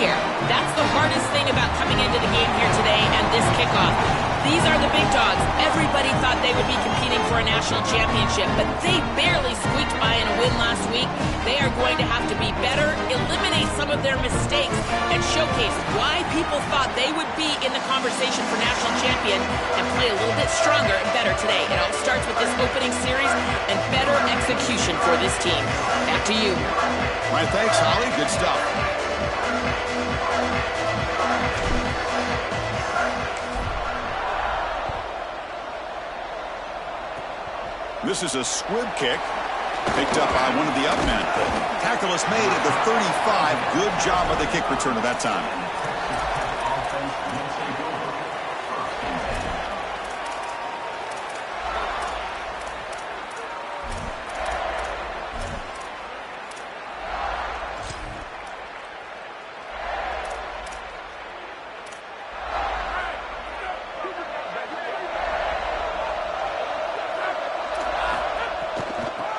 here. That's the hardest thing about coming into the game here today and this kickoff. These are the big dogs. Everybody thought they would be competing for a national championship, but they barely squeaked by in a win last week. They are going to have to be better, eliminate some of their mistakes, and showcase why people thought they would be in the conversation for national champion and play a little bit stronger and better today. It all starts with this opening series and better execution for this team. Back to you. All right, thanks, Holly. Good stuff. This is a squib kick picked up by one of the up men. Tackle is made at the 35. Good job of the kick return at that time.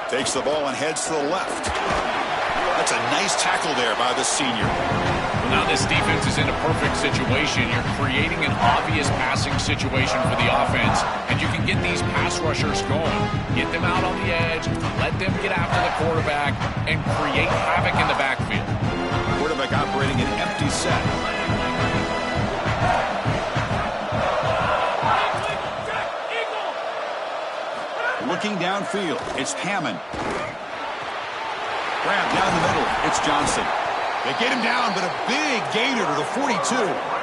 Takes the ball and heads to the left. That's a nice tackle there by the senior. Well, now this defense is in a perfect situation. You're creating an obvious passing situation for the offense, and you can get these pass rushers going. Get them out on the edge, let them get after the quarterback, and create havoc in the backfield. Quarterback operating an empty set. Looking downfield, it's Hammond. Grab down the middle, it's Johnson. They get him down, but a big gainer to the 42.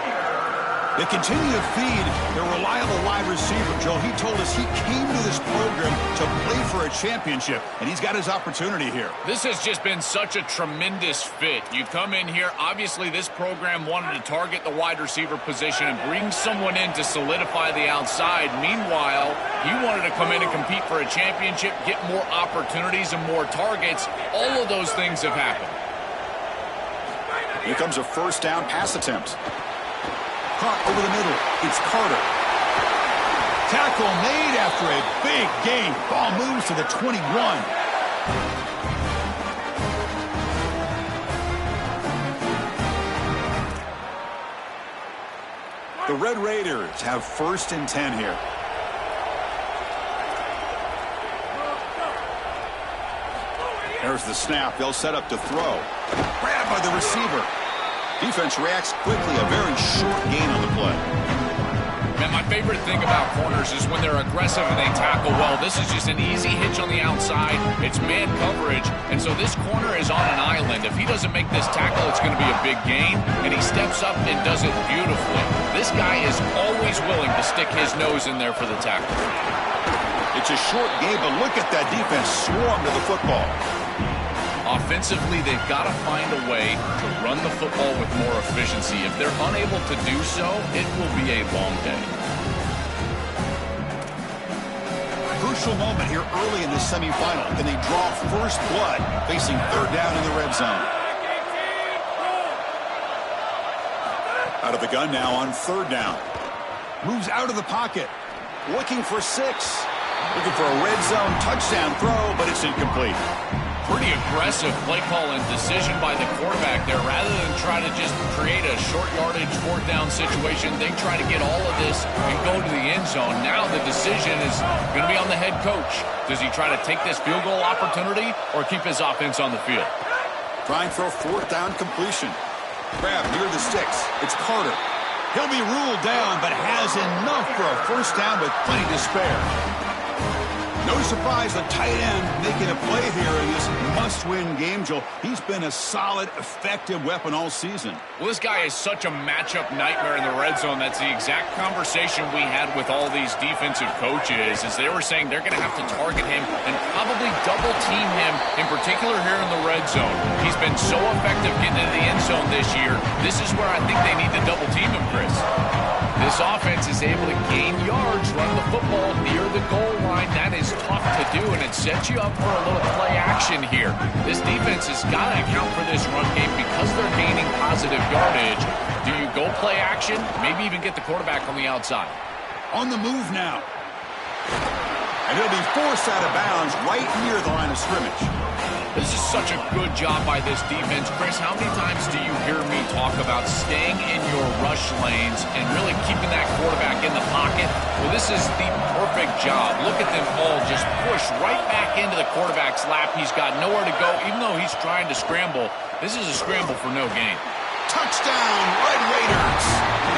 They continue to feed their reliable wide receiver. Joe, he told us he came to this program to play for a championship, and he's got his opportunity here. This has just been such a tremendous fit. You come in here, obviously this program wanted to target the wide receiver position and bring someone in to solidify the outside. Meanwhile, he wanted to come in and compete for a championship, get more opportunities and more targets. All of those things have happened. Here comes a first down pass attempt. Caught over the middle. It's Carter. Tackle made after a big gain. Ball moves to the 21. The Red Raiders have first and 10 here. There's the snap. They'll set up to throw. Grabbed by the receiver. Defense reacts quickly. A very short gain on the play. Man, my favorite thing about corners is when they're aggressive and they tackle well. This is just an easy hitch on the outside. It's man coverage, and so this corner is on an island. If he doesn't make this tackle, it's going to be a big gain, and he steps up and does it beautifully. This guy is always willing to stick his nose in there for the tackle. It's a short game, but look at that defense swarm to the football. Offensively, they've got to find a way to run the football with more efficiency. If they're unable to do so, it will be a long day. Crucial moment here early in the semifinal. Can they draw first blood facing third down in the red zone? Out of the gun now on third down. Moves out of the pocket. Looking for 6. Looking for a red zone touchdown throw, but it's incomplete. Pretty aggressive play call and decision by the quarterback there. Rather than try to just create a short yardage fourth down situation, they try to get all of this and go to the end zone. Now the decision is going to be on the head coach. Does he try to take this field goal opportunity or keep his offense on the field? Trying for a fourth down completion. Grab near the sticks. It's Carter. He'll be ruled down, but has enough for a first down with plenty to spare. No surprise, the tight end making a play here in this must-win game, Joel. He's been a solid, effective weapon all season. Well, this guy is such a matchup nightmare in the red zone. That's the exact conversation we had with all these defensive coaches, as they were saying they're going to have to target him and probably double-team him, in particular here in the red zone. He's been so effective getting into the end zone this year. This is where I think they need to double-team him, Chris. This offense is able to gain yards, run the football near the goal line. That is tough to do, and it sets you up for a little play action here. This defense has got to account for this run game because they're gaining positive yardage. Do you go play action? Maybe even get the quarterback on the outside. On the move now. And he'll be forced out of bounds right near the line of scrimmage. This is such a good job by this defense. Chris, how many times do you hear me talk about staying in your rush lanes and really keeping that quarterback in the pocket? Well, this is the perfect job. Look at them all just push right back into the quarterback's lap. He's got nowhere to go, even though he's trying to scramble. This is a scramble for no gain. Touchdown, Red Raiders,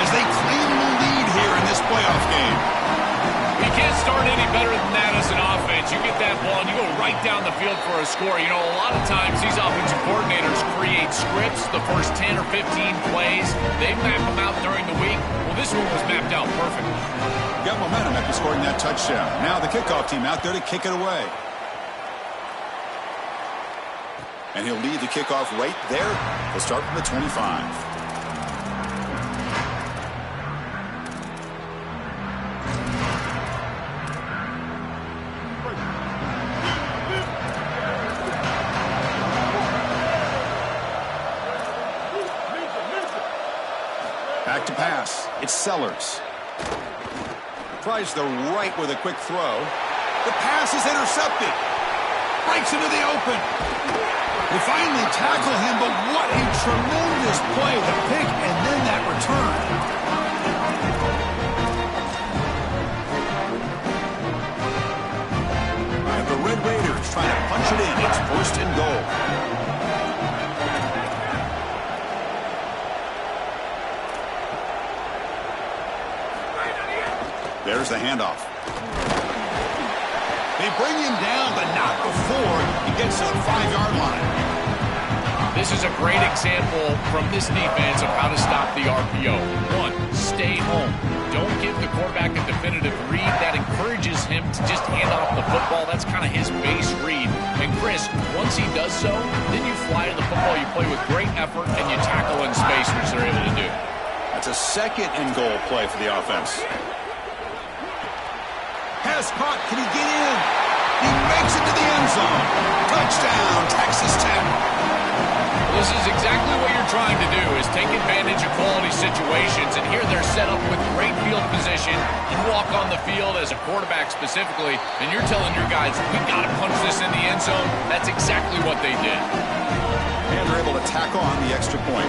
as they claim the lead here in this playoff game. You can't start any better than that as an offense. You get that ball and you go right down the field for a score. You know, a lot of times these offensive coordinators create scripts, the first 10 or 15 plays. They map them out during the week. Well, this one was mapped out perfectly. Got momentum after scoring that touchdown. Now the kickoff team out there to kick it away. And he'll lead the kickoff right there. He'll start from the 25. Back to pass. It's Sellers. Tries the right with a quick throw. The pass is intercepted. Breaks into the open. They finally tackle him, but what a tremendous play. The pick and then that return. All right, the Red Raiders trying to punch it in. It's first and goal. There's the handoff. They bring him down, but not before he gets to the 5-yard line. This is a great example from this defense of how to stop the RPO. One, stay home. Don't give the quarterback a definitive read. That encourages him to just hand off the football. That's kind of his base read. And Chris, once he does so, then you fly to the football. You play with great effort, and you tackle in space, which they're able to do. That's a second and goal play for the offense. Pass caught. Can he get in? He makes it to the end zone. Touchdown, Texas Tech. This is exactly what you're trying to do, is take advantage of quality situations. And here they're set up with great field position. You walk on the field as a quarterback specifically, and you're telling your guys, we got to punch this in the end zone. That's exactly what they did. And they're able to tackle on the extra point.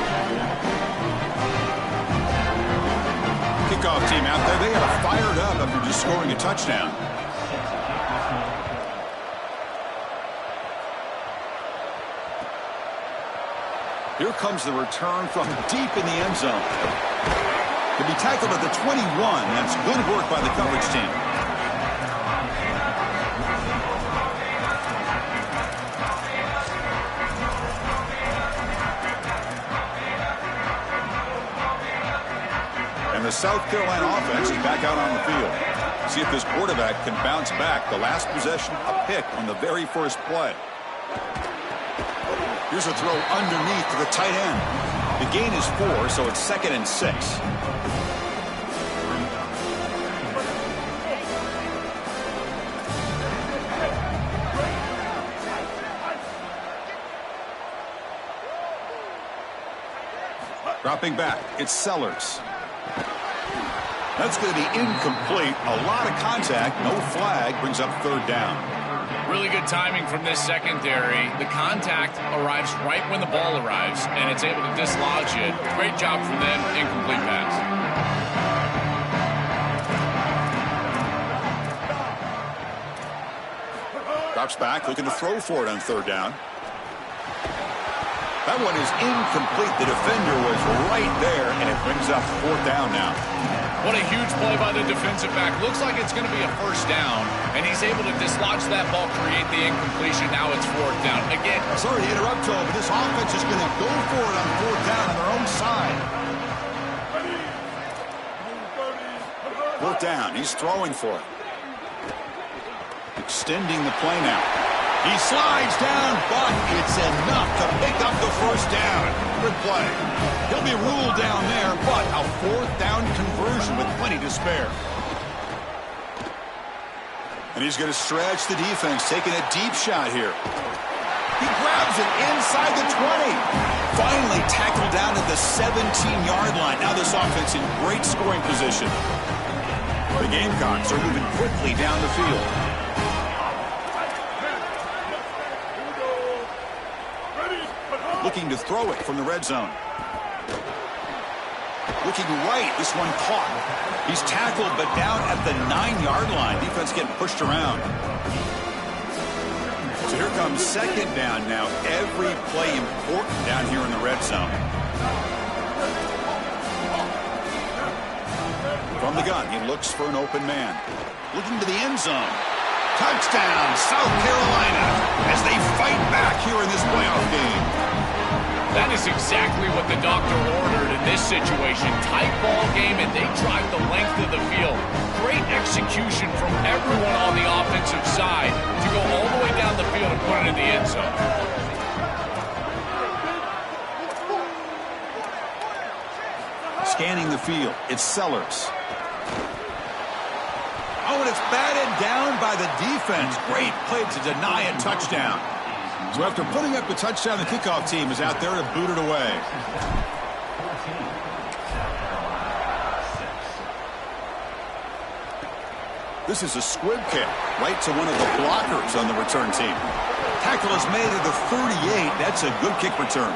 Kickoff team out there, they are fired up after just scoring a touchdown. Here comes the return from deep in the end zone. To be tackled at the 21, that's good work by the coverage team. And the South Carolina offense is back out on the field. See if this quarterback can bounce back. The last possession, a pick on the very first play. Here's a throw underneath to the tight end. The gain is 4, so it's 2nd and 6. Dropping back, it's Sellers. That's going to be incomplete. A lot of contact, no flag, brings up 3rd down. Really good timing from this secondary. The contact arrives right when the ball arrives, and it's able to dislodge it. Great job from them. Incomplete pass. Drops back, looking to throw for it on 3rd down. That one is incomplete. The defender was right there, and it brings up 4th down now. What a huge play by the defensive back. Looks like it's going to be a 1st down, and he's able to dislodge that ball, create the incompletion. Now it's 4th down. Again, sorry to interrupt, Joe, but this offense is going to go for it on 4th down on their own side. 4th down. He's throwing for it. Extending the play now. He slides down, but it's enough to pick up the 1st down. Good play. He'll be ruled down there, but a 4th down conversion with plenty to spare. And he's going to stretch the defense, taking a deep shot here. He grabs it inside the 20. Finally tackled down at the 17-yard line. Now this offense in great scoring position. The Gamecocks are moving quickly down the field. looking to throw it from the red zone. Looking right, this one caught. He's tackled, but down at the 9-yard line. Defense getting pushed around. So here comes second down now. Every play important down here in the red zone. From the gun, he looks for an open man. Looking to the end zone. Touchdown, South Carolina, as they fight back here in this playoff game. That is exactly what the doctor ordered in this situation. Tight ball game, and they drive the length of the field. Great execution from everyone on the offensive side to go all the way down the field and put it in the end zone. Scanning the field, it's Sellers. Oh, and it's batted down by the defense. Great play to deny a touchdown. So after putting up the touchdown, the kickoff team is out there to boot it away. This is a squib kick right to one of the blockers on the return team. Tackle is made at the 38. That's a good kick return.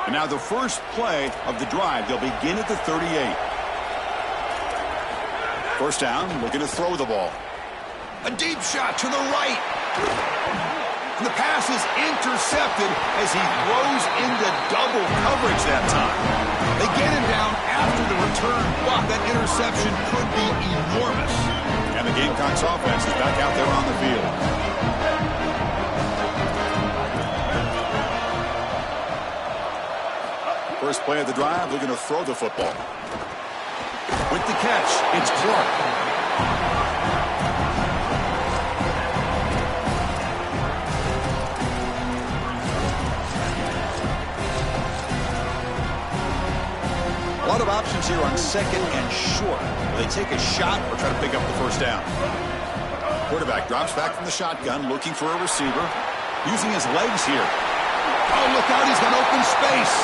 And now the first play of the drive. They'll begin at the 38. First down, looking to throw the ball. A deep shot to the right. And the pass is intercepted as he throws into double coverage that time. They get him down after the return, but that interception could be enormous. And the Gamecocks offense is back out there on the field. First play of the drive, looking to throw the football. With the catch, it's Clark. A lot of options here on second and short. Will they take a shot or try to pick up the first down? Quarterback drops back from the shotgun, looking for a receiver. Using his legs here. Oh, look out, he's got open space.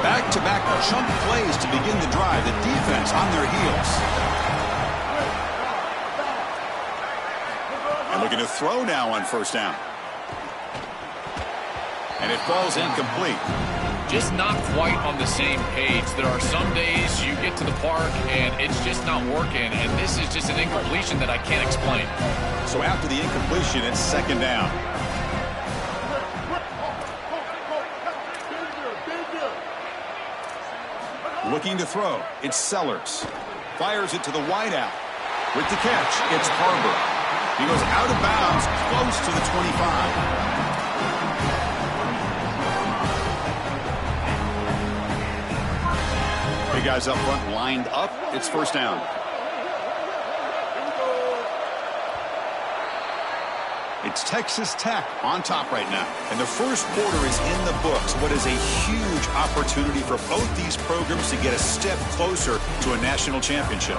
Back-to-back chunk plays to begin the drive. The defense on their heels. And looking to throw now on first down. And it falls incomplete. Just not quite on the same page. There are some days you get to the park and it's just not working, and this is just an incompletion that I can't explain. So after the incompletion, it's second down. Looking to throw, it's Sellers. Fires it to the wideout. With the catch, it's Harbor. He goes out of bounds, close to the 25. Big guys up front lined up. It's first down. It's Texas Tech on top right now. And the first quarter is in the books. What is a huge opportunity for both these programs to get a step closer to a national championship.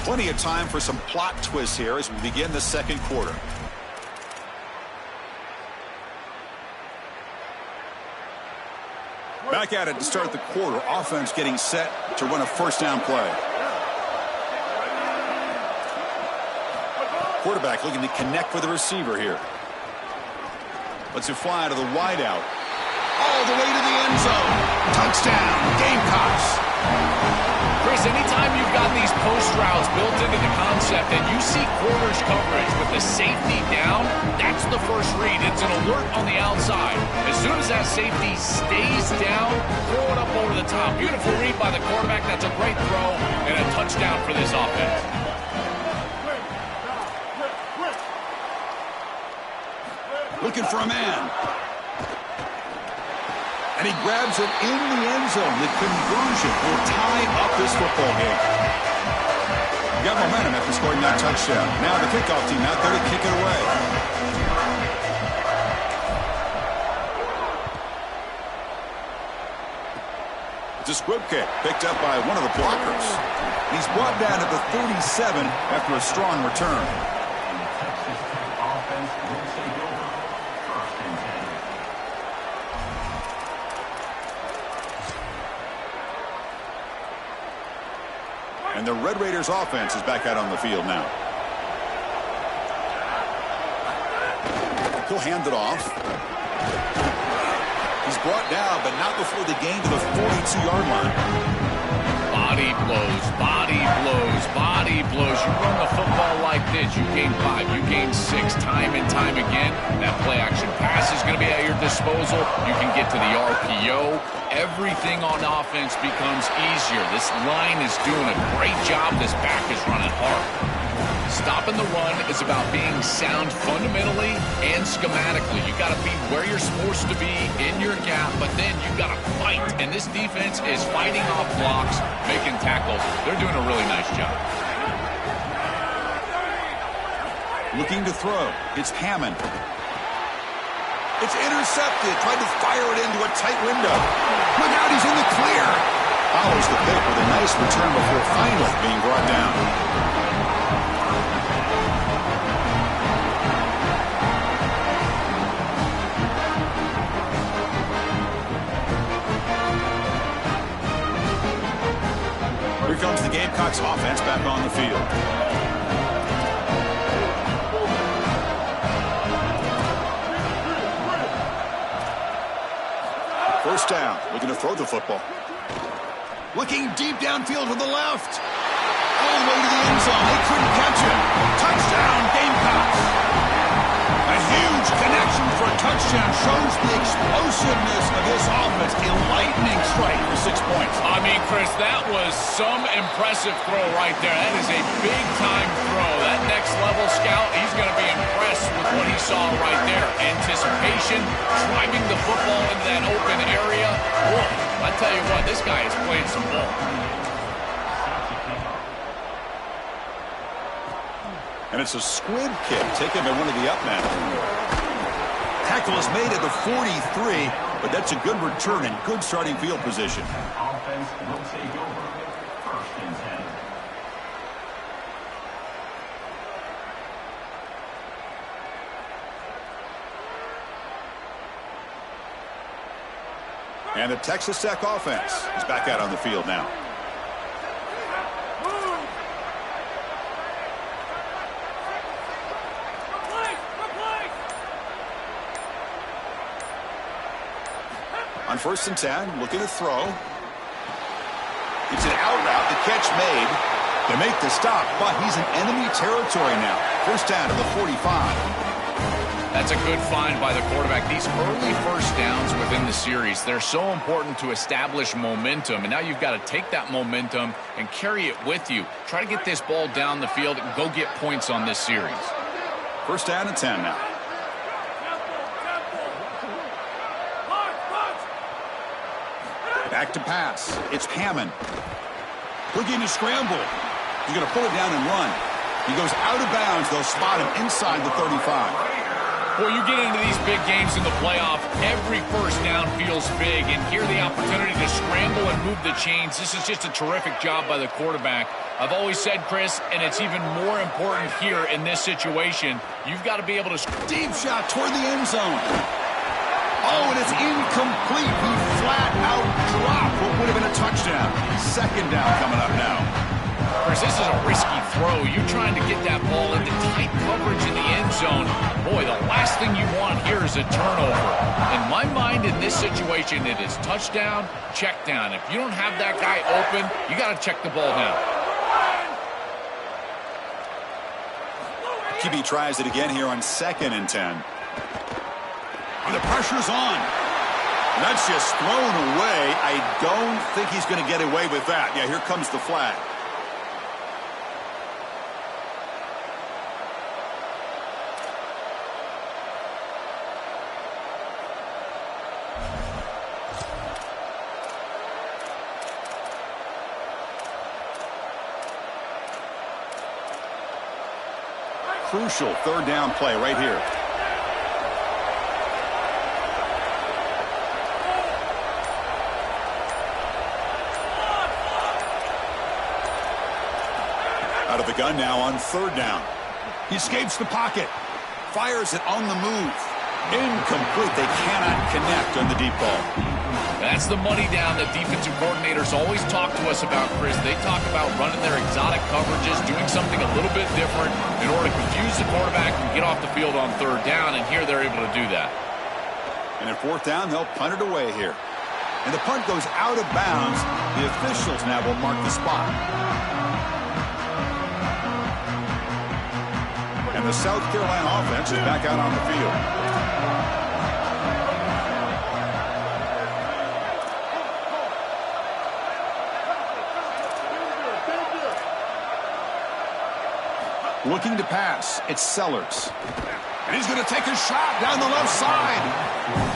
Plenty of time for some plot twists here as we begin the second quarter. Back at it to start the quarter. Offense getting set to run a first down play. Quarterback looking to connect with the receiver here. Lets it fly to the wideout. All the way to the end zone. Touchdown, Gamecocks. Chris, anytime you've got these post routes built into the concept and you see quarters coverage with the safety down, that's the first read. It's an alert on the outside. As soon as that safety stays down, throw it up over the top. Beautiful read by the quarterback. That's a great throw and a touchdown for this offense. Looking for a man. And he grabs it in the end zone. The conversion will tie up this football game. Got momentum after scoring that touchdown. Now the kickoff team out there to kick it away. It's a squib kick picked up by one of the blockers. He's brought down to the 37 after a strong return. And the Red Raiders offense is back out on the field now. He'll hand it off. He's brought down, but not before the gain to the 42-yard line. Body blows, body blows, body blows. You run the football like this, you gain 5, you gain 6, time and time again. That play action pass is going to be at your disposal. You can get to the RPO. Everything on offense becomes easier. This line is doing a great job. This back is running hard. Stopping the run is about being sound fundamentally and schematically. You got to be where you're supposed to be in your gap, but then you got to fight. And this defense is fighting off blocks, making tackles. They're doing a really nice job. Looking to throw. It's Hammond. It's intercepted. Tried to fire it into a tight window. Look out, he's in the clear. Follows the pick with a nice return before finally being brought down. Here comes the Gamecocks offense back on the field. First down, looking to throw the football. Looking deep downfield to the left. All the way to the end zone. They couldn't catch him. Touchdown, Gamecocks. A huge connection for a touchdown shows the explosiveness of this offense. A lightning strike for 6 points. I mean, Chris, that was some impressive throw right there. That is a big-time throw. That next-level scout, he's going to be impressed with what he saw right there. Anticipation, driving the football into that open area. Whoa, I tell you what, this guy is playing some ball. And it's a squib kick taken by one of the up men. Tackle is made at the 43, but that's a good return and good starting field position. Offense will take over. First and 10. And the Texas Tech offense is back out on the field now. On 1st and 10, looking to throw. It's an out route. The catch made. They make the stop, but he's in enemy territory now. First down to the 45. That's a good find by the quarterback. These early first downs within the series, they're so important to establish momentum. And now you've got to take that momentum and carry it with you. Try to get this ball down the field and go get points on this series. First down and 10 now. Back to pass. It's Hammond. Looking to scramble. He's going to pull it down and run. He goes out of bounds. They'll spot him inside the 35. Well, you get into these big games in the playoff, every first down feels big, and here the opportunity to scramble and move the chains. This is just a terrific job by the quarterback. I've always said, Chris, and it's even more important here in this situation, you've got to be able to... Deep shot toward the end zone. Oh, and it's incomplete. He flat out dropped what would have been a touchdown. Second down coming up now. Chris, this is a risky throw. You're trying to get that ball into tight coverage in the end zone. Boy, the last thing you want here is a turnover. In my mind, in this situation, it is touchdown, check down. If you don't have that guy open, you got to check the ball down. QB tries it again here on 2nd and 10. And the pressure's on. That's just thrown away. I don't think he's going to get away with that. Yeah, here comes the flag. Crucial third down play right here. Out of the gun now on 3rd down. He escapes the pocket. Fires it on the move. Incomplete. They cannot connect on the deep ball. That's the money down that defensive coordinator coordinators always talk to us about, Chris, they talk about running their exotic coverages, doing something a little bit different in order to confuse the quarterback and get off the field on third down, and here they're able to do that. And at fourth down, they'll punt it away here. And the punt goes out of bounds. The officials now will mark the spot. And the South Carolina offense is back out on the field. Looking to pass, it's Sellers. And he's going to take a shot down the left side.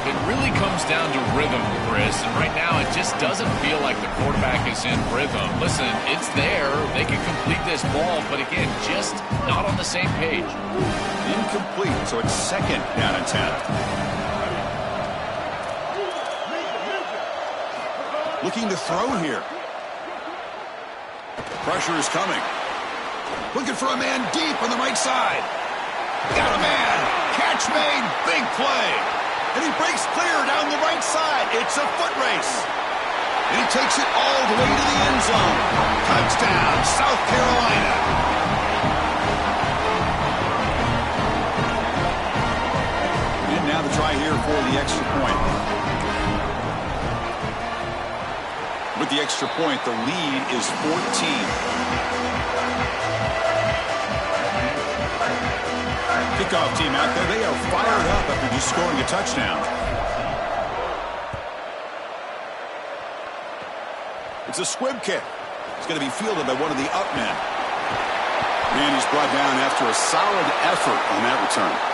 It really comes down to rhythm, Chris, and right now it just doesn't feel like the quarterback is in rhythm. Listen, it's there. They can complete this ball, but again, just not on the same page. Incomplete, so it's second down and 10. Looking to throw here. Pressure is coming. Looking for a man deep on the right side. Got a man. Catch made. Big play. And he breaks clear down the right side. It's a foot race. And he takes it all the way to the end zone. Touchdown, South Carolina. And now the try here for the extra point. With the extra point, the lead is 14. Kickoff team out there. They are fired up after just scoring a touchdown. It's a squib kick. It's going to be fielded by one of the up men. And he's brought down after a solid effort on that return.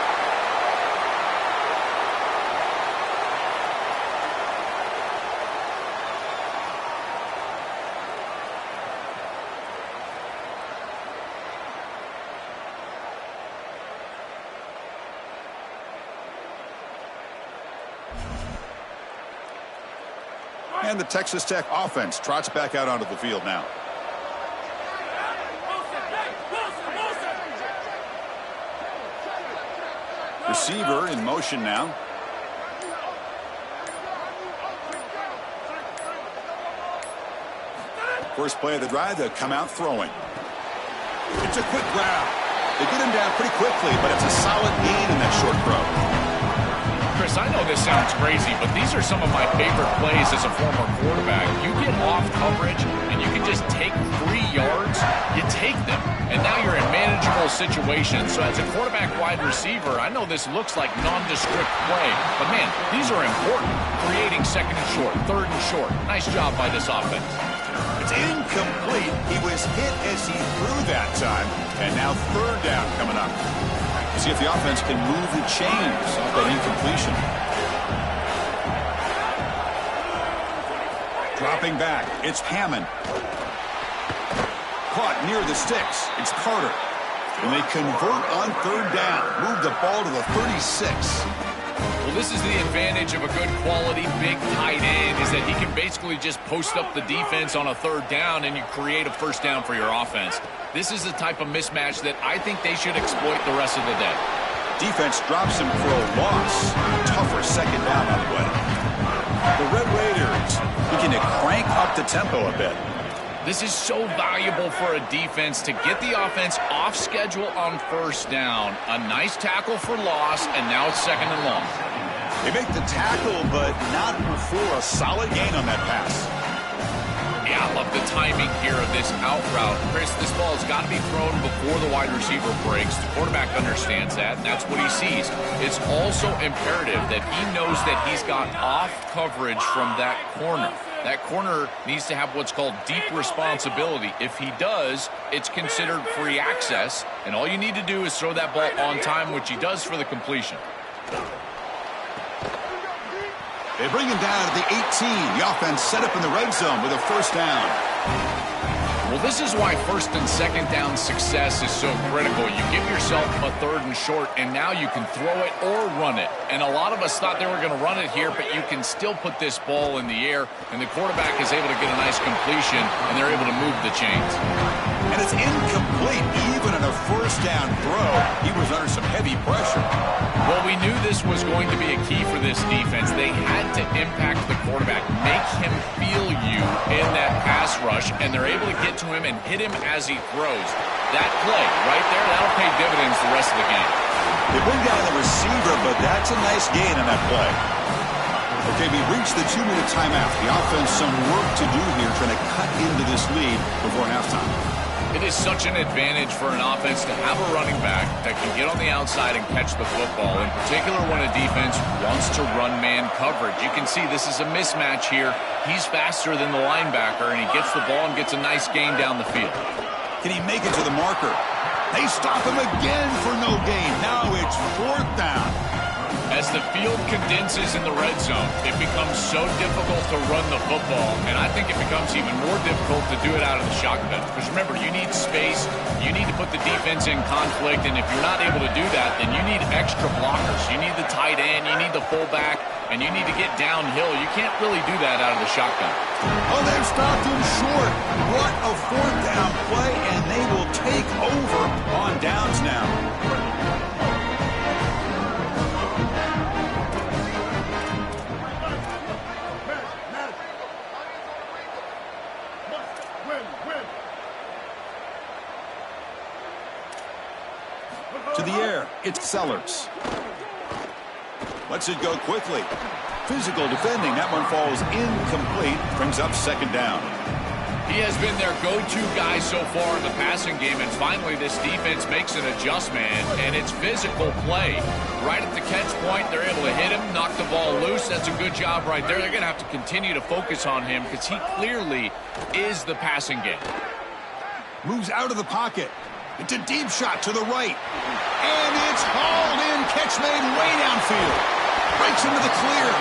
And the Texas Tech offense trots back out onto the field now. Receiver in motion now. First play of the drive, they'll come out throwing. It's a quick grab. They get him down pretty quickly, but it's a solid gain in that short throw. Chris, I know this sounds crazy, but these are some of my favorite plays as a former quarterback. You get off coverage, and you can just take 3 yards. You take them, and now you're in manageable situations. So as a quarterback wide receiver, I know this looks like nondescript play, but, man, these are important. Creating second and short, third and short. Nice job by this offense. It's incomplete. He was hit as he threw that time, and now third down coming up. See if the offense can move the chains off that incompletion. Dropping back, it's Hammond. Caught near the sticks, it's Carter. And they convert on third down. Move the ball to the 36. Well, this is the advantage of a good quality big tight end, is that he can basically just post up the defense on a third down and you create a first down for your offense. This is the type of mismatch that I think they should exploit the rest of the day. Defense drops him for a loss. Tougher second down on the way. The Red Raiders looking to crank up the tempo a bit. This is so valuable for a defense to get the offense off schedule on first down. A nice tackle for loss, and now it's second and long. They make the tackle, but not before a solid gain on that pass. Yeah, I love the timing here of this out route. Chris, this ball has got to be thrown before the wide receiver breaks. The quarterback understands that, and that's what he sees. It's also imperative that he knows that he's got off coverage from that corner. That corner needs to have what's called deep responsibility. If he does, it's considered free access, and all you need to do is throw that ball on time, which he does for the completion. They bring him down to the 18. The offense set up in the red zone with a first down. Well, this is why first and second down success is so critical. You give yourself a third and short, and now you can throw it or run it. And a lot of us thought they were going to run it here, but you can still put this ball in the air, and the quarterback is able to get a nice completion, and they're able to move the chains. And it's incomplete. Even in a first down throw, he was under some heavy pressure. Well, we knew this was going to be a key for this defense. They had to impact the quarterback, make him feel you in that pass rush, and they're able to get to him and hit him as he throws. That play right there, that'll pay dividends the rest of the game. They bring down the receiver, but that's a nice gain on that play. Okay, we reached the 2-minute timeout. The offense some work to do here, trying to cut into this lead before halftime. It is such an advantage for an offense to have a running back that can get on the outside and catch the football, in particular when a defense wants to run man coverage. You can see this is a mismatch here. He's faster than the linebacker, and he gets the ball and gets a nice gain down the field. Can he make it to the marker? They stop him again for no gain. Now it's 4th down. As the field condenses in the red zone, it becomes so difficult to run the football, and I think it becomes even more difficult to do it out of the shotgun. Because remember, you need space, you need to put the defense in conflict, and if you're not able to do that, then you need extra blockers. You need the tight end, you need the fullback, and you need to get downhill. You can't really do that out of the shotgun. Oh, they've stopped him short. What a 4th down play, and they will take over on downs now. To the air, it's Sellers. Lets it go quickly. Physical defending. That one falls incomplete. Brings up 2nd down. He has been their go-to guy so far in the passing game, and finally this defense makes an adjustment, and it's physical play. Right at the catch point, they're able to hit him, knock the ball loose. That's a good job right there. They're going to have to continue to focus on him because he clearly is the passing game. Moves out of the pocket. It's a deep shot to the right. And it's hauled in. Catch made way downfield. Breaks into the clear.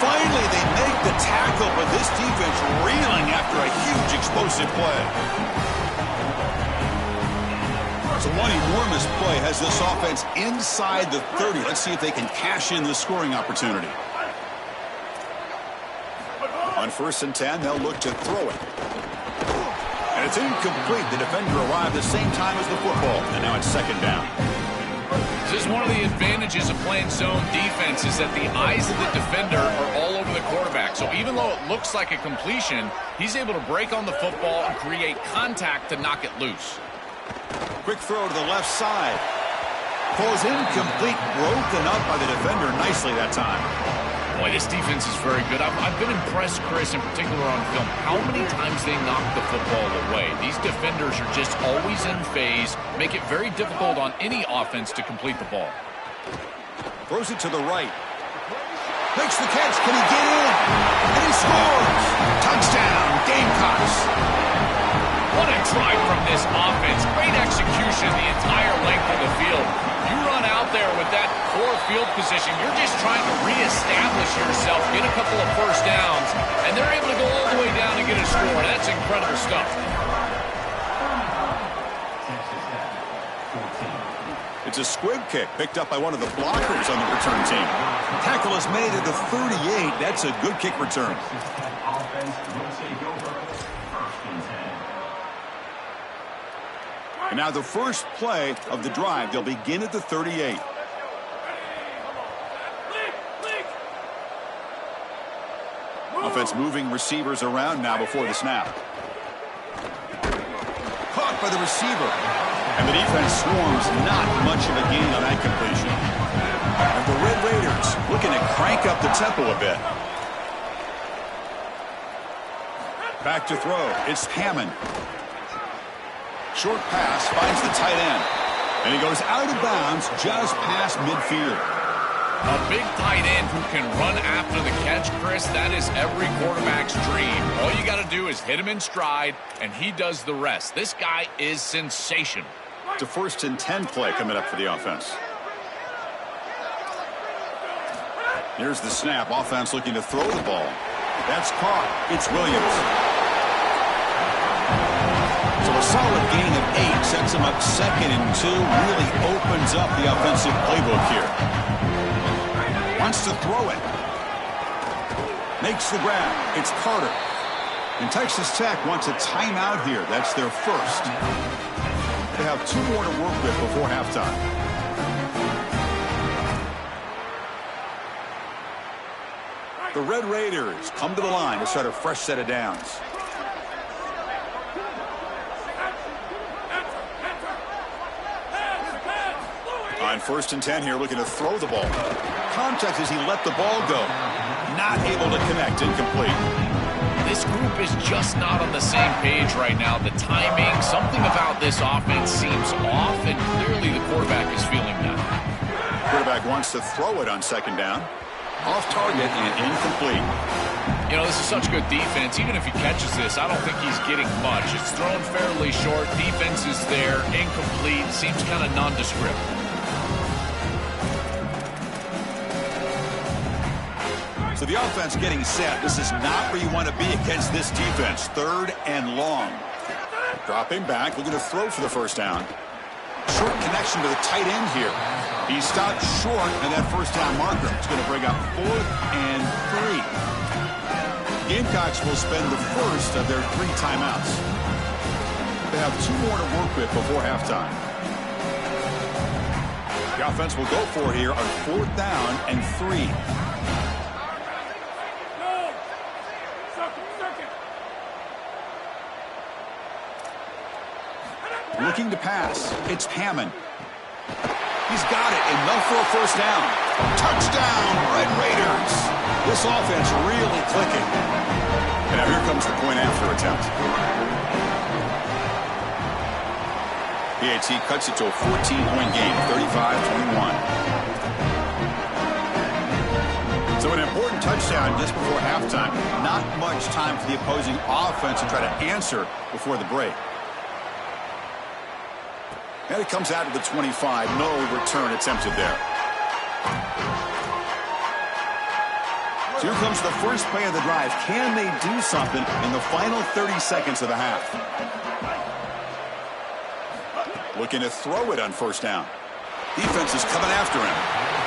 Finally, they make the tackle, but this defense reeling after a huge explosive play. So one enormous play has this offense inside the 30. Let's see if they can cash in the scoring opportunity. On 1st and 10, they'll look to throw it. And it's incomplete. The defender arrived the same time as the football. And now it's 2nd down. This is one of the advantages of playing zone defense is that the eyes of the defender are all over the quarterback. So even though it looks like a completion, he's able to break on the football and create contact to knock it loose. Quick throw to the left side. Falls incomplete. Broken up by the defender nicely that time. Boy, this defense is very good. I've been impressed, Chris, in particular on film, how many times they knock the football away. These defenders are just always in phase, make it very difficult on any offense to complete the ball. Throws it to the right. Makes the catch. Can he get in? And he scores! Touchdown, Gamecocks! What a drive from this offense. Great execution the entire length of the field. You run out there with that core field position, you're just trying to reestablish yourself, get a couple of 1st downs, and they're able to go all the way down and get a score. That's incredible stuff. It's a squib kick picked up by one of the blockers on the return team. Tackle is made at the 38. That's a good kick return. And now the first play of the drive. They'll begin at the 38. Offense moving receivers around now before the snap. Caught by the receiver. And the defense swarms. Not much of a gain on that completion. And the Red Raiders looking to crank up the tempo a bit. Back to throw. It's Hammond. Short pass finds the tight end. And he goes out of bounds just past midfield. A big tight end who can run after the catch, Chris, that is every quarterback's dream. All you got to do is hit him in stride, and he does the rest. This guy is sensational. It's a 1st and 10 play coming up for the offense. Here's the snap. Offense looking to throw the ball. That's caught. It's Williams. So a solid gain of 8 sets him up 2nd and 2. Really opens up the offensive playbook here. Wants to throw it. Makes the grab. It's Carter. And Texas Tech wants a timeout here. That's their first. They have 2 more to work with before halftime. The Red Raiders come to the line to start a fresh set of downs. On 1st and 10 here, looking to throw the ball. Contact as he let the ball go. Not able to connect, incomplete. This group is just not on the same page right now. The timing, something about this offense seems off, and clearly the quarterback is feeling that. Quarterback wants to throw it on 2nd down. Off target and incomplete. You know, this is such good defense. Even if he catches this, I don't think he's getting much. It's thrown fairly short. Defense is there. Incomplete. Seems kind of nondescript. So the offense getting set. This is not where you want to be against this defense. 3rd and long. Dropping back, looking to throw for the 1st down. Short connection to the tight end here. He stopped short of that 1st down marker. It's going to bring up 4th and 3. Gamecocks will spend the first of their 3 timeouts. They have 2 more to work with before halftime. The offense will go for it here on 4th down and 3. Looking to pass. It's Hammond. He's got it. Enough for a 1st down. Touchdown, Red Raiders. This offense really clicking. And now here comes the point after attempt. PAT cuts it to a 14-point game, 35-21. So an important touchdown just before halftime. Not much time for the opposing offense to try to answer before the break. And it comes out to the 25. No return attempted there. So here comes the first play of the drive. Can they do something in the final 30 seconds of the half? Looking to throw it on 1st down. Defense is coming after him.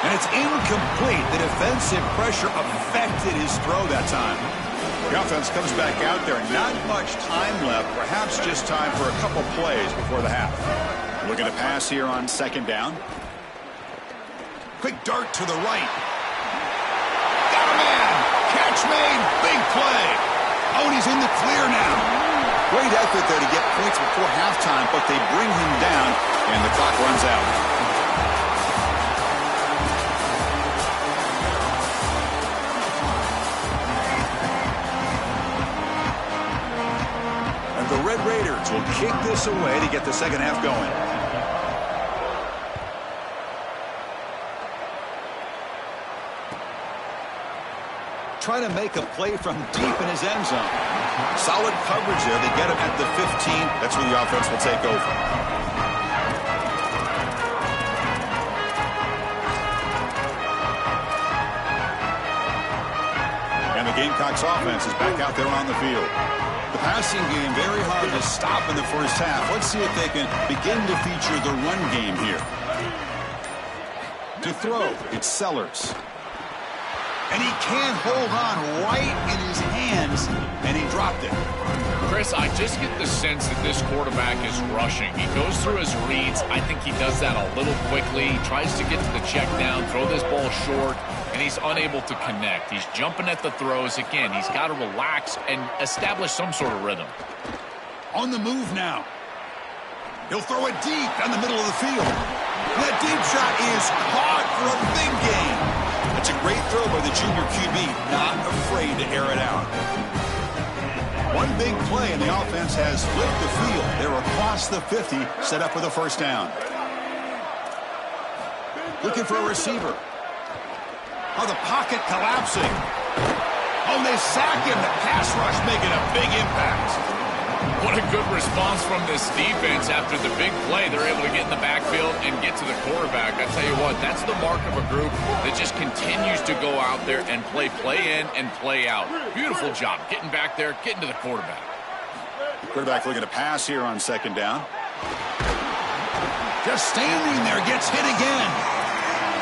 And it's incomplete. The defensive pressure affected his throw that time. The offense comes back out there. Not much time left. Perhaps just time for a couple plays before the half. Looking to pass here on 2nd down. Quick dart to the right. Got a man. Catch made. Big play. Oh, and he's in the clear now. Great effort there to get points before halftime, but they bring him down, and the clock runs out. And the Red Raiders will kick this away to get the 2nd half going. Trying to make a play from deep in his end zone. Solid coverage there. They get him at the 15. That's where the offense will take over. And the Gamecocks offense is back out there on the field. The passing game very hard to stop in the 1st half. Let's see if they can begin to feature the run game here. To throw, it's Sellers. And he can't hold on right in his hands, and he dropped it. Chris, I just get the sense that this quarterback is rushing. He goes through his reads. I think he does that a little quickly. He tries to get to the check down, throw this ball short, and he's unable to connect. He's jumping at the throws. Again, he's got to relax and establish some sort of rhythm. On the move now. He'll throw it deep down the middle of the field. That deep shot is caught for a big gain. That's a great throw by the junior QB, not afraid to air it out. One big play, and the offense has flipped the field. They're across the 50, set up for the 1st down. Looking for a receiver. Oh, the pocket collapsing. Oh, they sack him. The pass rush making a big impact. What a good response from this defense after the big play. They're able to get in the backfield and get to the quarterback. I tell you what, that's the mark of a group that just continues to go out there and play in and play out. Beautiful job getting back there, getting to the quarterback. Quarterback looking to pass here on 2nd down. Just standing there, gets hit again.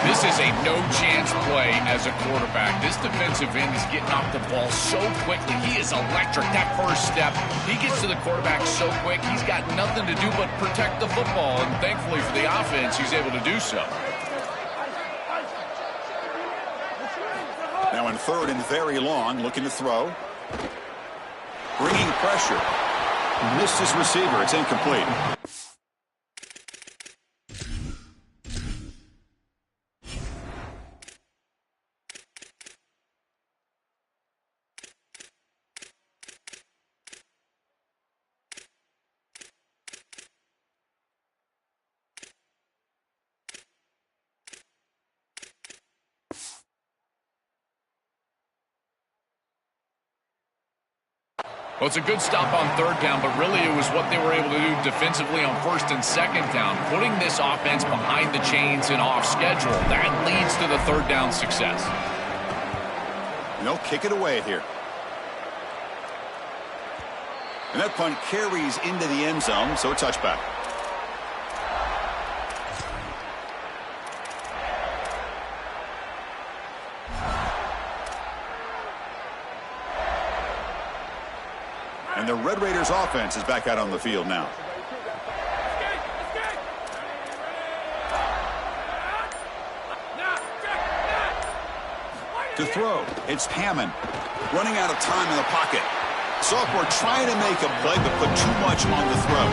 This is a no-chance play as a quarterback. This defensive end is getting off the ball so quickly. He is electric. That first step, he gets to the quarterback so quick, he's got nothing to do but protect the football. And thankfully for the offense, he's able to do so. Now Now in third and very long, looking to throw. Bringing pressure. Missed his receiver. It's incomplete. Well, it's a good stop on third down, but really it was what they were able to do defensively on first and second down, putting this offense behind the chains and off schedule. That leads to the third down success. And they'll kick it away here. And that punt carries into the end zone, so a touchback. And the Red Raiders offense is back out on the field now. To throw, it's Hammond. Running out of time in the pocket. Sophomore trying to make a play, but put too much on the throw.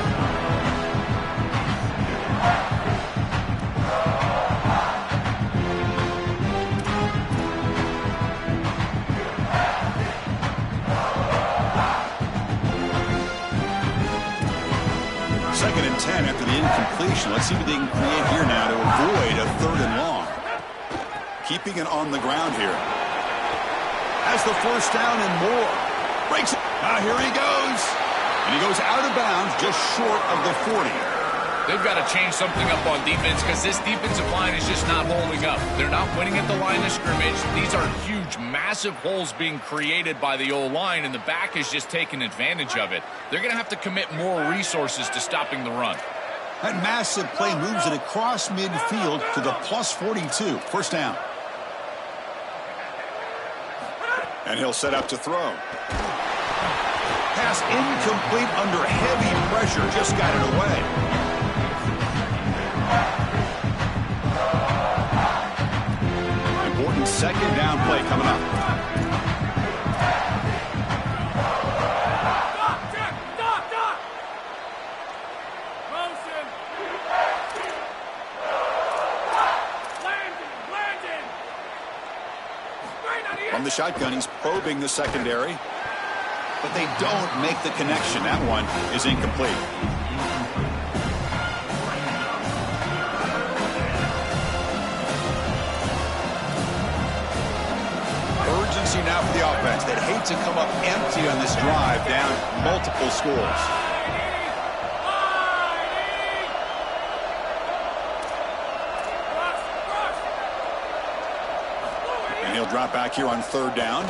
Second and 10 after the incompletion. Let's see what they can create here now to avoid a third and long. Keeping it on the ground here. Has the first down and more. Breaks it. Here he goes. And he goes out of bounds just short of the 40. They've got to change something up on defense because this defensive line is just not holding up. They're not winning at the line of scrimmage. These are huge, massive holes being created by the O-line, and the back is just taking advantage of it. They're going to have to commit more resources to stopping the run. That massive play moves it across midfield to the plus 42. First down. And he'll set up to throw. Pass incomplete under heavy pressure. Just got it away. Important second down play coming up. From the shotgun, he's probing the secondary. But they don't make the connection. That one is incomplete. Urgency now for the offense. They'd hate to come up empty on this drive, down multiple scores. And he'll drop back here on third down.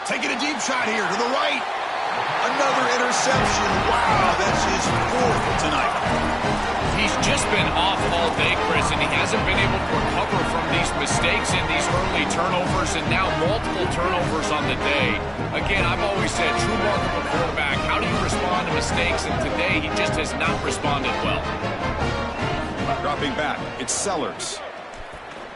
Taking a deep shot here to the right. Another interception. Wow, that's his fourth tonight. He's just been off all day, Chris, and he hasn't been able to recover from these mistakes in these early turnovers, and now multiple turnovers on the day. Again, I've always said, true mark of a quarterback, how do you respond to mistakes? And today, he just has not responded well. Dropping back, it's Sellers.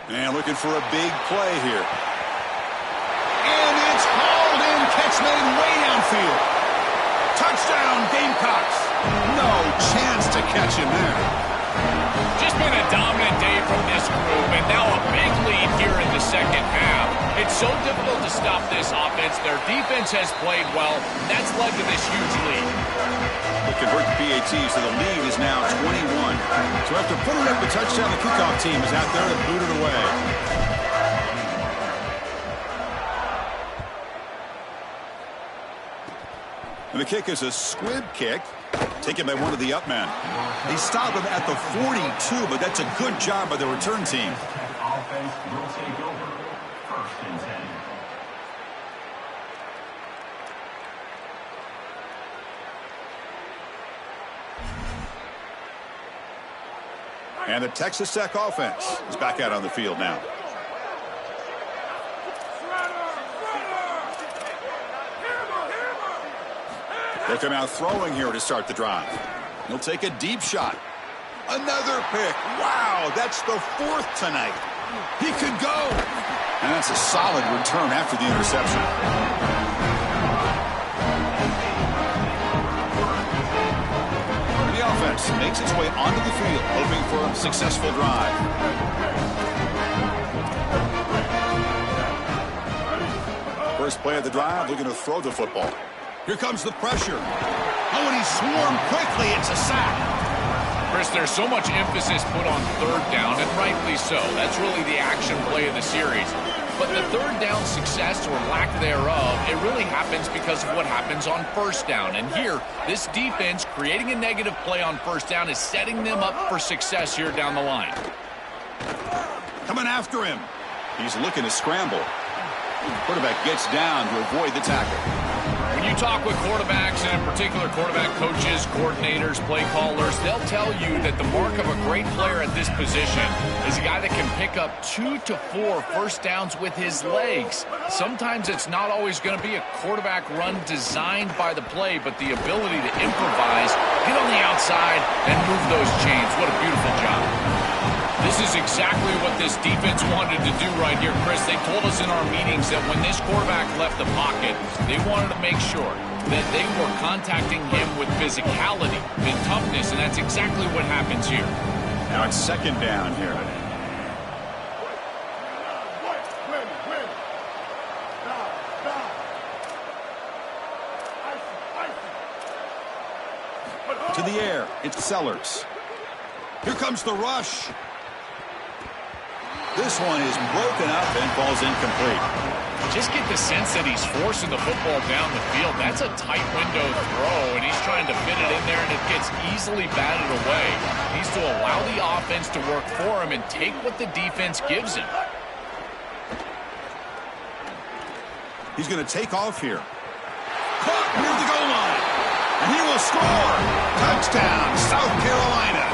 And looking for a big play here. And it's hauled in, catch made way downfield. Touchdown, Gamecocks. No chance to catch him there. Just been a dominant day from this group, and now a big lead here in the second half. It's so difficult to stop this offense. Their defense has played well. That's led to this huge lead. They convert the PATs, so the lead is now 21. So after putting up a touchdown, the kickoff team is out there to boot it away. And the kick is a squib kick, taken by one of the up men. They stop him at the 42, but that's a good job by the return team. Offense will take over. First and 10. And the Texas Tech offense is back out on the field now. Looking out throwing here to start the drive. He'll take a deep shot. Another pick. Wow, that's the fourth tonight. He could go. And that's a solid return after the interception. The offense makes its way onto the field, hoping for a successful drive. First play of the drive, looking to throw the football. Here comes the pressure. Oh, and he swarmed quickly. It's a sack. Chris, there's so much emphasis put on third down, and rightly so. That's really the action play of the series. But the third down success or lack thereof, it really happens because of what happens on first down. And here, this defense creating a negative play on first down is setting them up for success here down the line. Coming after him. He's looking to scramble. Quarterback gets down to avoid the tackle. When you talk with quarterbacks, and in particular quarterback coaches, coordinators, play callers, they'll tell you that the mark of a great player at this position is a guy that can pick up 2 to 4 first downs with his legs. Sometimes it's not always going to be a quarterback run designed by the play, but the ability to improvise, get on the outside, and move those chains. What a beautiful job. This is exactly what this defense wanted to do right here, Chris. They told us in our meetings that when this quarterback left the pocket, they wanted to make sure that they were contacting him with physicality and toughness, and that's exactly what happens here. Now it's second down here. To the air, it's Sellers. Here comes the rush. This one is broken up and falls incomplete. Just get the sense that he's forcing the football down the field. That's a tight window throw, and he's trying to fit it in there, and it gets easily batted away. He needs to allow the offense to work for him and take what the defense gives him. He's going to take off here. Caught near the goal line. And he will score. Touchdown, South Carolina.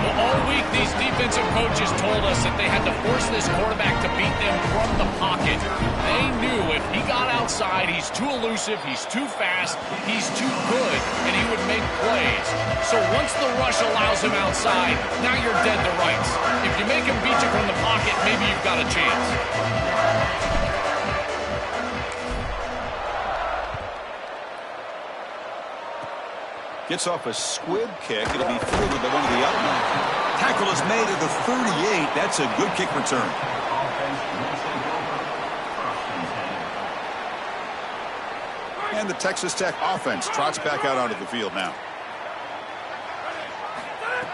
Well, all week, these defensive coaches told us that they had to force this quarterback to beat them from the pocket. They knew if he got outside, he's too elusive, he's too fast, he's too good, and he would make plays. So once the rush allows him outside, now you're dead to rights. If you make him beat you from the pocket, maybe you've got a chance. Gets off a squib kick. It'll be fielded by one of the Upmen. Tackle is made at the 38. That's a good kick return. And the Texas Tech offense trots back out onto the field now.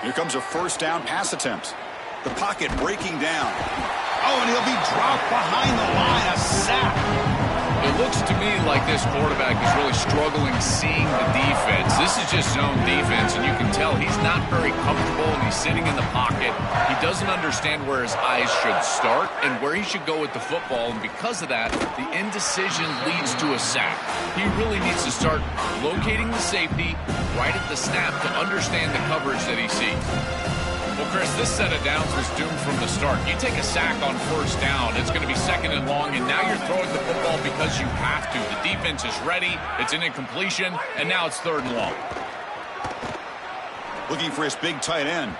Here comes a first down pass attempt. The pocket breaking down. Oh, and he'll be dropped behind the line. A sack. It looks to me like this quarterback is really struggling seeing the defense. This is just zone defense, and you can tell he's not very comfortable, and he's sitting in the pocket. He doesn't understand where his eyes should start and where he should go with the football, and because of that, the indecision leads to a sack. He really needs to start locating the safety right at the snap to understand the coverage that he sees. Well, Chris, this set of downs was doomed from the start. You take a sack on first down, it's going to be second and long, and now you're throwing the football because you have to. The defense is ready, it's an incompletion, and now it's third and long. Looking for his big tight end.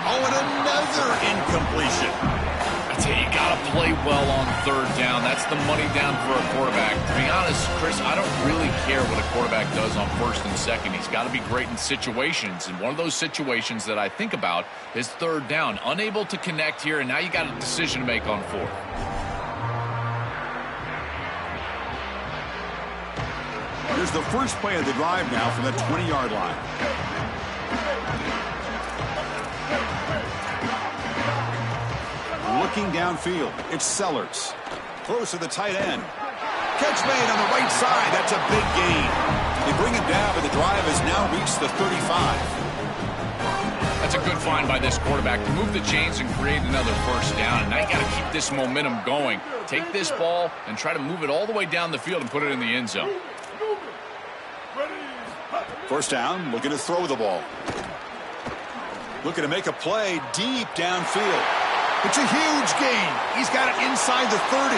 Oh, and another incompletion. I tell you, you got to play well on third down. That's the money down for a quarterback. To be honest, Chris, I don't really care what a quarterback does on first and second. He's got to be great in situations, and one of those situations that I think about is third down. Unable to connect here, and now you got a decision to make on fourth. Here's the first play of the drive now from the 20-yard line. Looking downfield, it's Sellers. Close to the tight end. Catch made on the right side. That's a big gain. They bring him down, but the drive has now reached the 35. That's a good find by this quarterback to move the chains and create another first down. And now you got to keep this momentum going. Take this ball and try to move it all the way down the field and put it in the end zone. First down, looking to throw the ball. Looking to make a play deep downfield. It's a huge gain. He's got it inside the 30.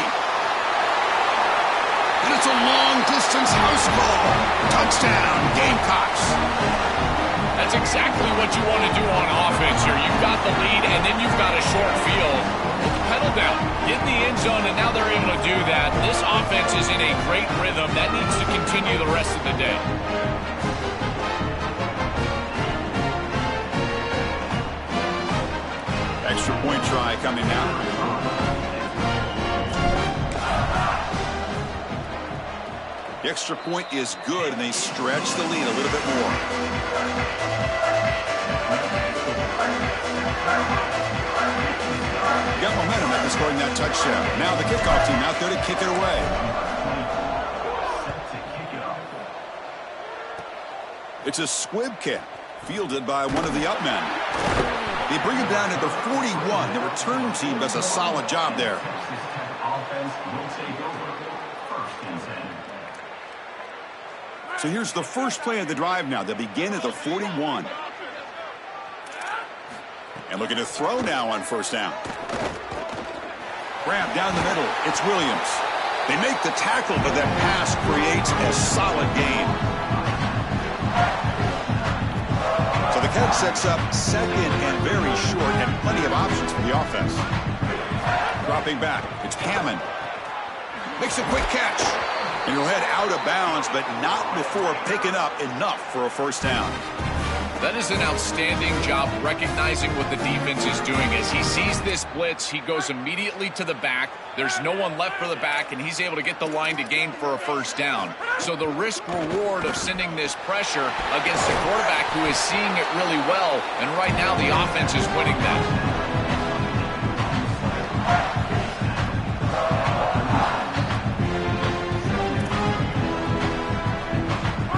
And it's a long-distance house ball. Touchdown, Gamecocks. That's exactly what you want to do on offense here. You've got the lead, and then you've got a short field. Put the pedal down, get in the end zone, and now they're able to do that. This offense is in a great rhythm. That needs to continue the rest of the day. Extra point try coming now. The extra point is good, and they stretch the lead a little bit more. Got momentum after scoring that touchdown. Now the kickoff team out there to kick it away. It's a squib kick, fielded by one of the up men. They bring it down at the 41. The return team does a solid job there. Offense will take over. First and 10. So here's the first play of the drive now. They begin at the 41. And looking to throw now on first down. Grab down the middle. It's Williams. They make the tackle, but that pass creates a solid gain. So the catch sets up second and very short, and plenty of options for the offense. Dropping back. It's Hammond. Makes a quick catch. And he'll head out of bounds, but not before picking up enough for a first down. That is an outstanding job recognizing what the defense is doing. As he sees this blitz, he goes immediately to the back. There's no one left for the back, and he's able to get the line to gain for a first down. So the risk-reward of sending this pressure against a quarterback who is seeing it really well, and right now the offense is winning that.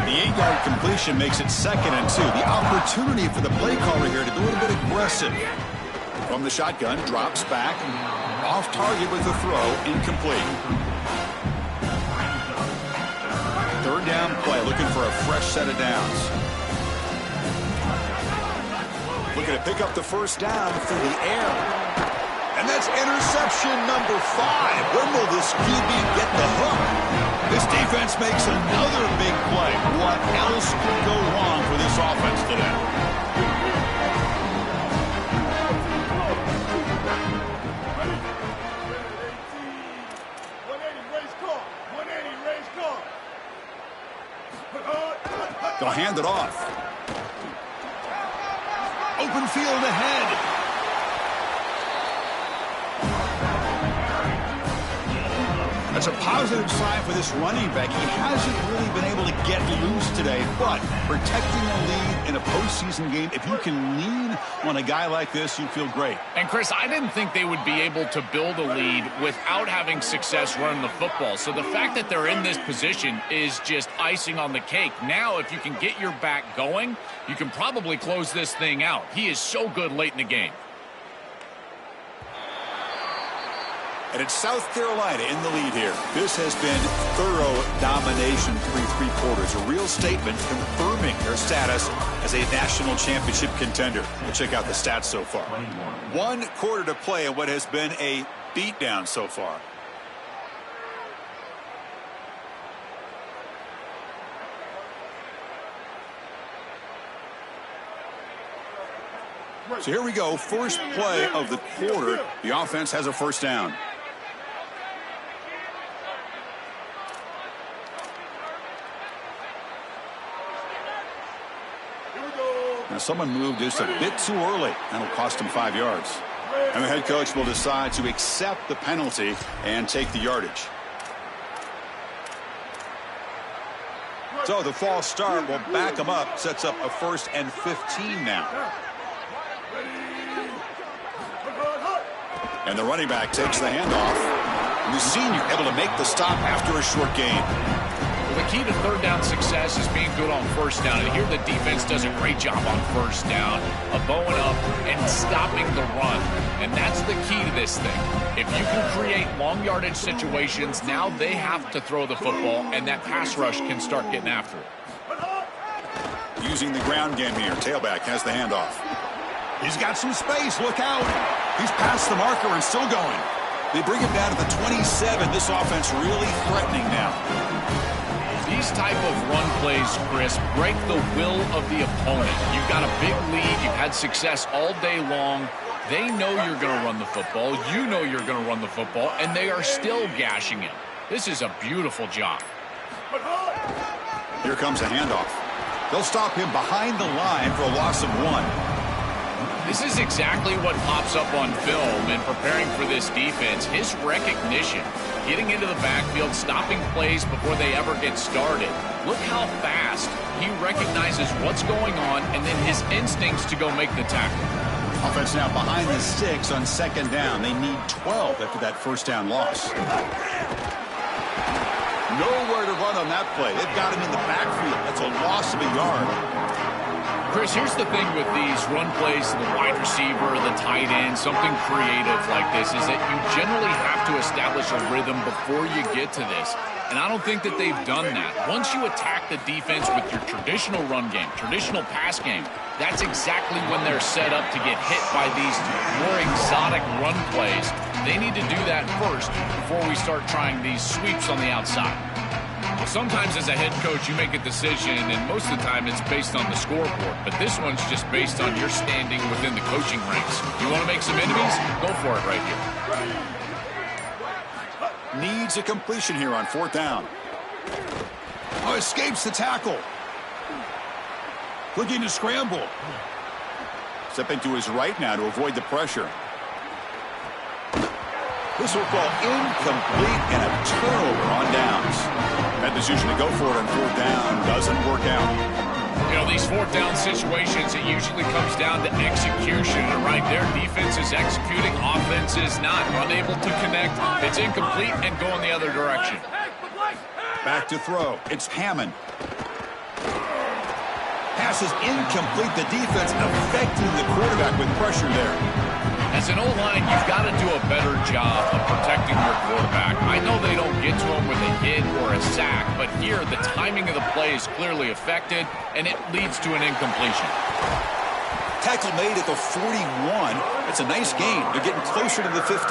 The 8-yard completion makes it 2nd and 2. The opportunity for the play caller here to be a little bit aggressive. From the shotgun, drops back. Off target with the throw, incomplete. 3rd down play, looking for a fresh set of downs. Looking to pick up the first down through the air. And that's interception number 5. When will this QB get the hook? This defense makes another big play. What else could go wrong for this offense today? They'll hand it off. Open field ahead. That's a positive sign for this running back. He hasn't really been able to get loose today, but protecting a lead in a postseason game, if you can lean on a guy like this, you feel great. And, Chris, I didn't think they would be able to build a lead without having success running the football. So the fact that they're in this position is just icing on the cake. Now, if you can get your back going, you can probably close this thing out. He is so good late in the game. And it's South Carolina in the lead here. This has been thorough domination through 3 quarters. A real statement confirming their status as a national championship contender. We'll check out the stats so far. 1 quarter to play in what has been a beatdown so far. So here we go. First play of the quarter. The offense has a first down. Now someone moved just a bit too early. That'll cost him 5 yards. And the head coach will decide to accept the penalty and take the yardage. So the false start will back him up. Sets up a 1st and 15 now. And the running back takes the handoff. And the senior able to make the stop after a short gain. Well, the key to 3rd down success is being good on first down. And here the defense does a great job on first down of bowing up and stopping the run. And that's the key to this thing. If you can create long yardage situations, now they have to throw the football, and that pass rush can start getting after it. Using the ground game here. Tailback has the handoff. He's got some space. Look out. He's past the marker and still going. They bring him down to the 27. This offense really threatening now. These type of run plays, Chris, break the will of the opponent. You've got a big lead. You've had success all day long. They know you're going to run the football. You know you're going to run the football, and they are still gashing him. This is a beautiful job. Here comes a handoff. They'll stop him behind the line for a loss of 1. This is exactly what pops up on film in preparing for this defense. His recognition, getting into the backfield, stopping plays before they ever get started. Look how fast he recognizes what's going on and then his instincts to go make the tackle. Offense now behind the 6 on 2nd down. They need 12 after that first down loss. Nowhere to run on that play. They've got him in the backfield. That's a loss of a yard. Chris, here's the thing with these run plays to the wide receiver, the tight end, something creative like this, is that you generally have to establish a rhythm before you get to this. And I don't think that they've done that. Once you attack the defense with your traditional run game, traditional pass game, that's exactly when they're set up to get hit by these more exotic run plays. They need to do that first before we start trying these sweeps on the outside. Well, sometimes as a head coach, you make a decision, and most of the time it's based on the scoreboard. But this one's just based on your standing within the coaching ranks. You want to make some enemies? Go for it right here. Needs a completion here on 4th down. Oh, escapes the tackle. Looking to scramble. Stepping to his right now to avoid the pressure. This will fall incomplete and a turnover on downs. That decision to go for it on 4th down doesn't work out. You know, these 4th down situations, it usually comes down to execution. And right there, defense is executing, offense is not. Unable to connect. It's incomplete and go in the other direction. Back to throw. It's Hammond. Pass is incomplete. The defense affecting the quarterback with pressure there. As an O-line, you've got to do a better job of protecting your quarterback. I know they don't get to him with a hit or a sack, but here the timing of the play is clearly affected, and it leads to an incompletion. Tackle made at the 41. It's a nice gain. They're getting closer to the 50.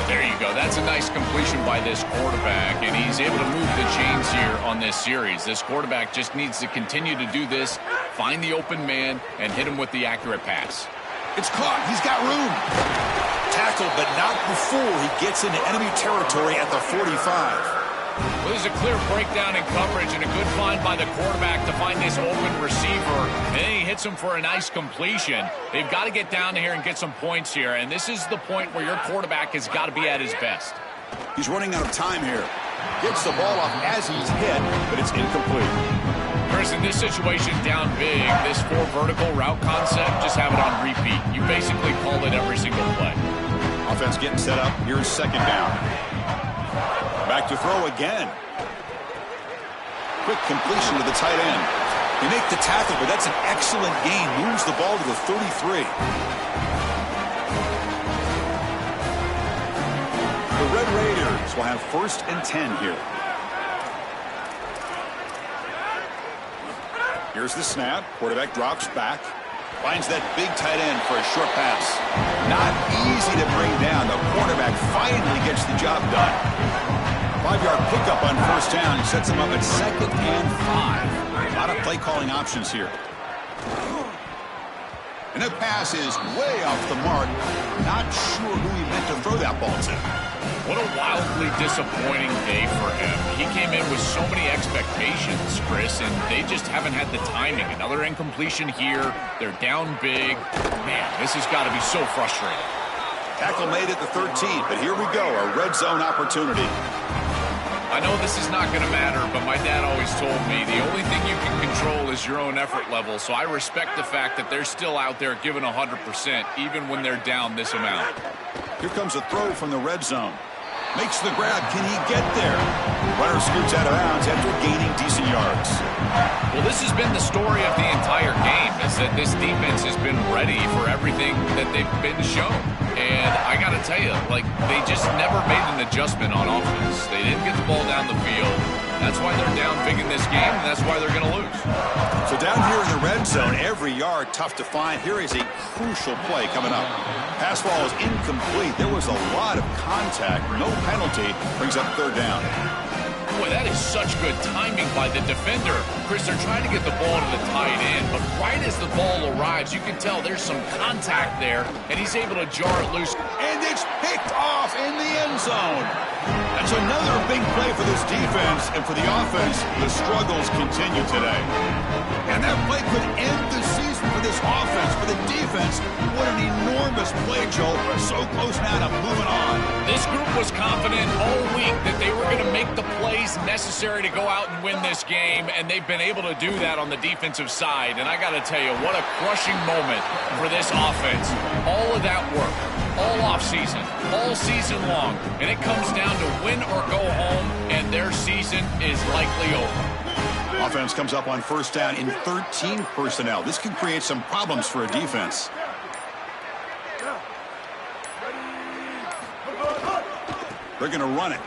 There you go. That's a nice completion by this quarterback, and he's able to move the chains here on this series. This quarterback just needs to continue to do this, find the open man, and hit him with the accurate pass. It's caught. He's got room. Tackled, but not before he gets into enemy territory at the 45. Well, there's a clear breakdown in coverage and a good find by the quarterback to find this open receiver. And then he hits him for a nice completion. They've got to get down here and get some points here. And this is the point where your quarterback has got to be at his best. He's running out of time here. Gets the ball off as he's hit, but it's incomplete. Chris, in this situation, down big, this 4 vertical route concept, just have it on repeat. You basically call it every single play. Offense getting set up. Here's 2nd down. Back to throw again. Quick completion to the tight end. They make the tackle, but that's an excellent gain. Moves the ball to the 33. The Red Raiders will have 1st and 10 here. Here's the snap. Quarterback drops back. Finds that big tight end for a short pass. Not easy to bring down. The quarterback finally gets the job done. 5-yard pickup on 1st down. Sets him up at 2nd and 5. A lot of play calling options here. And that pass is way off the mark. Not sure who he meant to throw that ball to. What a wildly disappointing day for him. He came in with so many expectations, Chris, and they just haven't had the timing. Another incompletion here. They're down big. Man, this has got to be so frustrating. Tackle made at the 13, but here we go, a red zone opportunity. I know this is not going to matter, but my dad always told me the only thing you can control is your own effort level, so I respect the fact that they're still out there giving 100%, even when they're down this amount. Here comes a throw from the red zone. Makes the grab. Can he get there? Runner scoots out of bounds after gaining decent yards. Well, this has been the story of the entire game, is that this defense has been ready for everything that they've been shown. And I got to tell you, they just never made an adjustment on offense. They didn't get the ball down the field. That's why they're down big in this game, and that's why they're going to lose. So down here in the red zone, every yard tough to find. Here is a crucial play coming up. Pass ball is incomplete. There was a lot of contact. No penalty. Brings up 3rd down. Boy, that is such good timing by the defender. Chris, they're trying to get the ball to the tight end, but right as the ball arrives, you can tell there's some contact there, and he's able to jar it loose. And it's picked off in the end zone. That's another big play for this defense, and for the offense, the struggles continue today. And that play could end the season for this offense. For the defense, what an enormous play, Joe. So close now to moving on. This group was confident all week that they were going to make the plays necessary to go out and win this game, and they've been able to do that on the defensive side. And I got to tell you, what a crushing moment for this offense. All of that work, all offseason, all season long, and it comes down to win or go home, and their season is likely over. Offense comes up on first down in 13 personnel. This can create some problems for a defense. They're going to run it.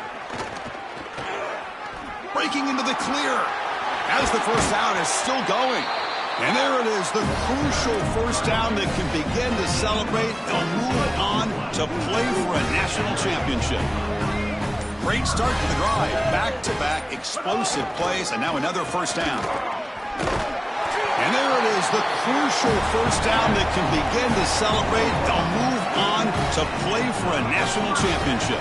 Breaking into the clear. As the first down is still going. And there it is, the crucial first down that can begin to celebrate. They'll move on to play for a national championship. Great start to the drive. Back-to-back explosive plays, and now another first down. And there it is, the crucial first down that can begin to celebrate. They'll move on to play for a national championship.